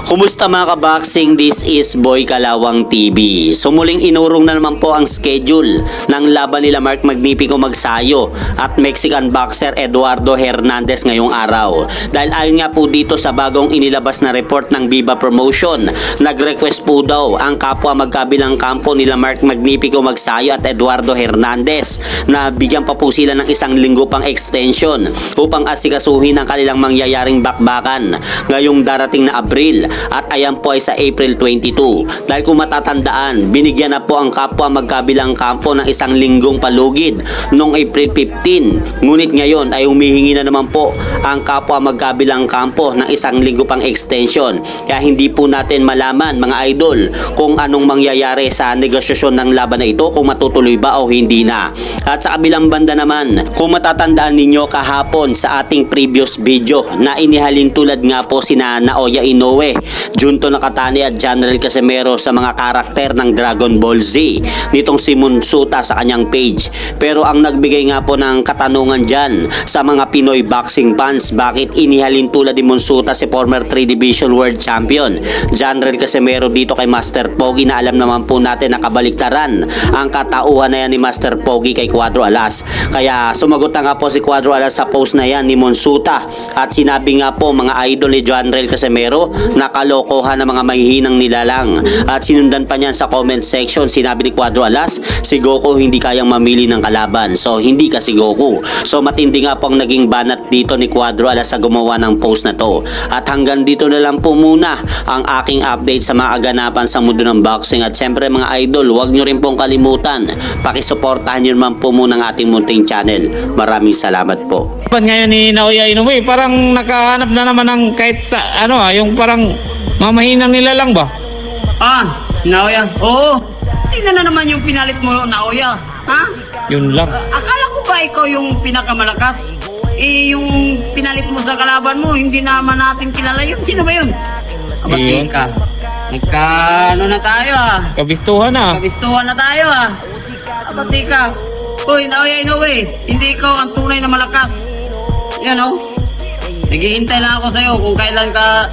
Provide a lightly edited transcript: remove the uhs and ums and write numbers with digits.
Kumusta mga kaboxing? This is Boy Kalawang TV. So muling inurong na naman po ang schedule ng laban nila Mark Magnifico Magsayo at Mexican boxer Eduardo Hernandez ngayong araw. Dahil ayon nga po dito sa bagong inilabas na report ng Viva Promotion, nag-request po daw ang kapwa magkabilang kampo nila Mark Magnifico Magsayo at Eduardo Hernandez na bigyan pa po sila ng isang linggo pang extension upang asikasuhin ang kanilang mangyayaring bakbakan ngayong darating na Abril. At ayan po ay sa April 22. Dahil kung matatandaan, binigyan na po ang kapwa magkabilang kampo ng isang linggong palugid noong April 15. Ngunit ngayon ay humihingi na naman po ang kapwa magkabilang kampo ng isang linggo pang extension. Kaya hindi po natin malaman mga idol kung anong mangyayari sa negosasyon ng laban na ito, kung matutuloy ba o hindi na. At sa kabilang banda naman, kung matatandaan ninyo kahapon sa ating previous video na inihalin tulad nga po sina Naoya Inoue, Junto Nakatani at General Casimero sa mga karakter ng Dragon Ball Z nitong si Monsuta sa kanyang page. Pero ang nagbigay nga po ng katanungan dyan sa mga Pinoy boxing fans, bakit inihalin tulad ni Monsuta si former 3 Division World Champion General Casimero dito kay Master Pogi, na alam naman po natin na kabaliktaran ang katauhan na yan ni Master Pogi kay Cuadro Alas. Kaya sumagot na nga po si Cuadro Alas sa post na yan ni Monsuta at sinabi nga po mga idol ni General Casimero na kalokohan ng mga mahihinang nilalang. At sinundan pa niyan sa comment section, sinabi ni Cuadro Alas, si Goku hindi kayang mamili ng kalaban. So hindi ka si Goku. So matindi nga po ang naging banat dito ni Cuadro Alas sa gumawa ng post na to. At hanggang dito na lang po muna ang aking update sa mga aganapan sa mundo ng boxing. At syempre mga idol, huwag nyo rin pong kalimutan, pakisuportahan nyo naman po muna ang ating munting channel. Maraming salamat po. Ngayon ni Naoya Inoue, parang nakahanap na naman ng kahit sa yung parang mamahinang nila lang ba? Naoya. Oo. Sino na naman yung pinalit mo, Naoya? Ha? Yun lang. Akala ko ba ikaw yung pinakamalakas? Yung pinalit mo sa kalaban mo, hindi naman natin kilala yun. Sino ba yun? Abati ka. Na tayo Kabistuhan na. Kabistuhan na tayo Abati ka. Uy, Naoya Inoue, hindi ikaw ang tunay na malakas. Yan Naghihintay lang ako sa'yo kung kailan ka